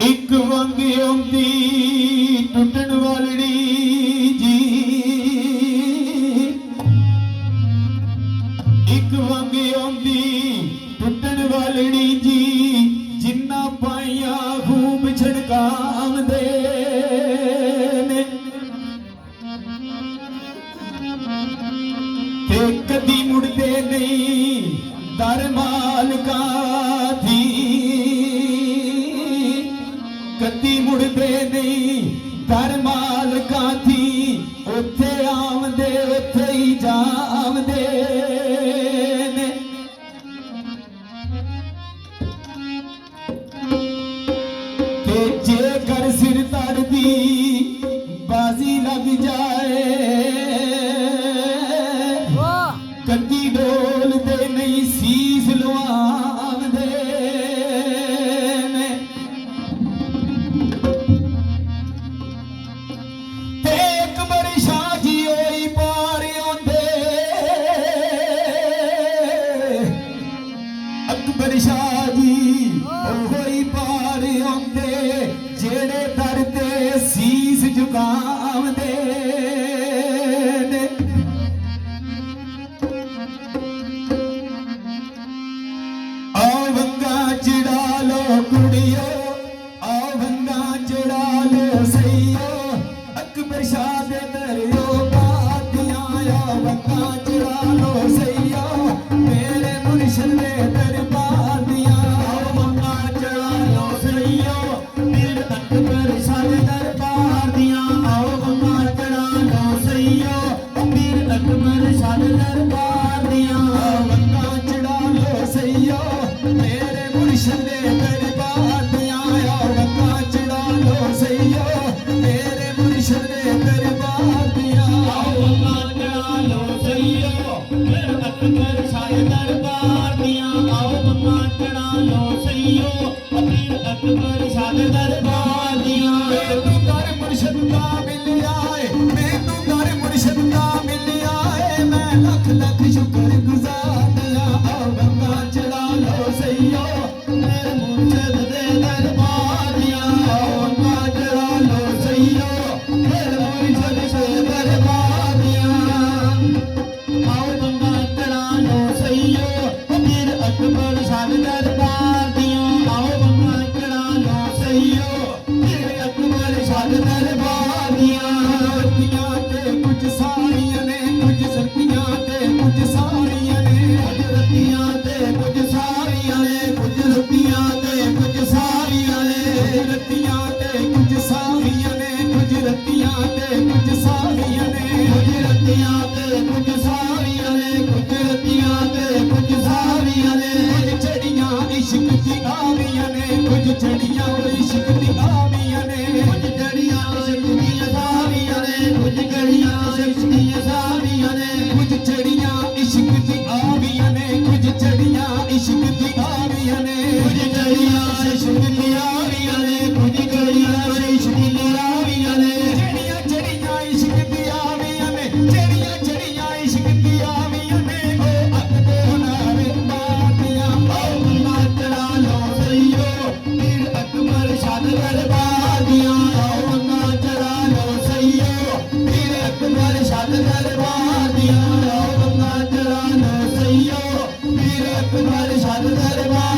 ਇੱਕ ਵੰਗ ਆਉਂਦੀ ਟੁੱਟਣ ਵਾਲੜੀ ਜੀ, ਇੱਕ ਵੰਗ ਆਉਂਦੀ ਟੁੱਟਣ ਵਾਲੜੀ ਜੀ, ਜਿੰਨਾ ਪਾਈਆਂ ਖੂਬ ਛੜਕਾਉਂਦੇ ਨੇ ਤੇ ਕਦੀ ਮੁੜਦੇ ਨਹੀਂ ਦਰ ਮਾਲਕਾਂ ਦੀ, ਕਦੀ ਮੁੜਦੇ ਨਹੀਂ ਦਰ ਮਾਲਕਾਂ ਦੀ, ਉੱਥੇ ਆਉਂਦੇ ਉੱਥੇ ਹੀ ਜਾਵਦੇ ਨੇ। ਤੇ ਜੇਕਰ ਸਿਰ ਧੜ ਦੀ ਬਾਜ਼ੀ ਲੱਗ ਜਾਏ, ਕਦੀ ਡੋਲਦੇ ਨਹੀਂ ਸੀਸ ਲਵਾਉਂਦੇ ਨੇ। ਤੇ ਅਕਬਰ ਸ਼ਾਹ ਜੀ ਹੋਈ ਪਾਰ ਆਉਂਦੇ, ਅਕਬਰ ਸ਼ਾਹ ਜੀ ਹੋਈ ਪਾਰ ਆਉਂਦੇ, ਜਿਹੜੇ ਦਰ ਤੇ ਸੀਸ ਝੁਕਾਉਂਦੇ ਨੇ। ਆਓ ਵੰਗਾ ਚੜਾ ਲੋ ਕੁੜੀਓ, ਆਓ ਵੰਗਾ ਚੜਾ ਲੋ ਸਈਓ, ਅਕਬਰ ਸ਼ਾਹ ਦੇ ਦਰਿਓ ਬਾਦੀਆਂ, ਆਓ ਵੰਗਾ ਚੜਾ ਲੋ ਸਈਓ, ਮੇਰੇ ਮੁਰਸ਼ਿਦ ਦੇ ਦਰਬਾਰ ਦੀਆਂ। ਆਓ ਵੰਗਾ ਚੜਾ ਲੋ ਸਈਓ, ਮੇਰੇ ਅਕਬਰ ਸ਼ਾਹ ਦੇ ਦਰਬਾਰ ਦੀਆਂ। ਆਓ ਵੰਗਾ ਚੜਾ ਲੋ ਸਈਓ, ਮੇਰੇ ਅਕਬਰ ਸ਼ਾਹ ਦੇ ਦਰਬਾਰ ਦੀਆਂ। ਆਓ ਵੰਗਾ ਚੜਾ ਲੋ ਸਈਓ, ਮੇਰੇ ਮੁਰਸ਼ਿਦ ਦੇ ਦਰਬਾਰ ਦੀਆਂ। ਆਓ ਵੰਗਾ ਚੜਾ ਲੋ ਸਈਓ, ਮੇਰੇ ਮੁਰਸ਼ਿਦ ਦੇ ਦਰਬਾਰ ਦੀਆਂ। ਆਓ ਵੰਗਾ ਚੜਾ ਲੋ ਸਈਓ, ਮੇਰੇ ਅਕਬਰ ਸ਼ਾਹ ਦੇ ਦਰਬਾਰ ਦੀਆਂ। ਆਓ ਵੰਗਾ ਚੜਾ ਲੋ ਸਈਓ, ਮੇਰੇ ਅਕਬਰ ਸ਼ਾਹ ਦੇ ਦਰਬਾਰ ਦੀਆਂ। ਮੈਨੂੰ ਦਰ ਮੁਰਸ਼ਿਦ ਦਾ ਮਿਲਿਆ ਏ, ਮੈਨੂੰ ਦਰ ਮੁਰਸ਼ਿਦ ਦਾ ਮਿਲਿਆ ਏ, ਮੈਂ ਲੱਖ ਲੱਖ ਸ਼ੁਕਰ ਗੁਜ਼ਾਰ ਆਂ। ਆਓ ਵੰਗਾ ਚੜਾ ਲੋ ਸਈਓ, ਮੇਰੇ ਮੁਰਸ਼ਿਦ ਦੇ ਦਰਬਾਰ ਦੀਆਂ। ਆਓ ਵੰਗਾ ਚੜਾ ਲੋ ਸਈਓ, ਮੇਰੇ ਮੁਰਸ਼ਿਦ ਦੇ ਦਰਬਾਰ ਦੀਆਂ। ਆਓ ਵੰਗਾ ਚੜਾ ਲੋ ਸਈਓ, ਮੇਰੇ ਅਕਬਰ ਸ਼ਾਹ ਦੇ ਦਰਬਾਰ ਦੀਆਂ। ਆਓ ਵੰਗਾ ਚੜਾ ਲੋ ਸਈਓ, ਮੇਰੇ ਅਕਬਰ ਸ਼ਾਹ ਦੇ ਦਰਬਾਰ ਦੀਆਂ। ਰਤੀਆਂ ਤੇ ਕੁਝ ਸਾਰੀਆਂ ਨੇ, ਕੁਝ ਸਰਦੀਆਂ ਤੇ ਕੁਝ ਸਾਰੀਆਂ ਨੇ, ਕੁਝ ਰਤੀਆਂ ਤੇ ਕੁਝ ਸਾਰੀਆਂ ਨੇ, ਕੁਝ ਰਤੀਆਂ ਤੇ ਕੁਝ ਸਾਰੀਆਂ ਨੇ, ਕੁਝ ਰਤੀਆਂ ਤੇ ਕੁਝ ਸਾਰੀਆਂ ਨੇ, ਕੁਝ ਰਤੀਆਂ ਤੇ ਕੁਝ ਸਾਰੀਆਂ ਨੇ, ਕੁਝ ਰਤੀਆਂ ਤੇ ਕੁਝ ਸਾਰੀਆਂ ਨੇ, ਕੁਝ ਰਤੀਆਂ ਤੇ ਕੁਝ ਸਾਰੀਆਂ ਨੇ। ਕੁਝ ਚੜੀਆਂ ਇਸ਼ਕ ਦੀ ਆਵੀਆਂ ਨੇ, ਕੁਝ ਚੜੀਆਂ ਇਸ਼ਕ ਦੀ ਆਵੀਆਂ ਨੇ, ਕੁਝ ਚੜੀਆਂ ਇਸ਼ਕ ਦੀਆਂ ਸਾਵੀਆਂ ਨੇ, ਕੁਝ ਚੜੀਆਂ ਇਸ਼ਕ ਦੀਆਂ ਸਾਵੀਆਂ ਨੇ, ਕੁਝ ਚੜੀਆਂ ਇਸ਼ਕ ਦੀ ਆਵੀਆਂ ਨੇ, ਕੁਝ ਚੜੀਆਂ ਇਸ਼ਕ ਦੀ ਆਵੀਆਂ ਨੇ, ਕੁਝ ਚੜੀਆਂ ਇਸ਼ਕ ਦੀ ਆਵੀਆਂ ਨੇ, ਕੁਝ ਚੜੀਆਂ ਇਸ਼ਕ ਦੀ ਆਵੀਆਂ ਨੇ। ਜਿਹੜੀਆਂ ਚੜੀਆਂ ਇਸ਼ਕ ਦੀ ਆਵੀਆਂ ਨੇ, ਜਿਹੜੀਆਂ ਚੜੀਆਂ ਇਸ਼ਕ ਦੀ ਆਵੀਆਂ ਨੇ, ਉਹ ਅੱਗੇ ਨਾਰੇ ਬਾਦੀਆਂ। ਆਓ ਵੰਗਾ ਚੜਾ ਲੋ ਸਈਓ, ਪੀਰ ਅਕਬਰ ਸ਼ਾਹ ਦੇ ਦਰਬਾਰ ਦੀਆਂ। ਆਓ ਵੰਗਾ ਚੜਾ ਲੋ ਸਈਓ, ਪੀਰ ਅਕਬਰ ਸ਼ਾਹ ਦੇ ਦਰਬਾਰ ਦੀਆਂ। ਆਓ ਵੰਗਾ ਚੜਾ ਲੋ ਸਈਓ, ਪੀਰ ਅਕਬਰ ਸ਼ਾਹ ਦੇ ਦਰਬਾਰ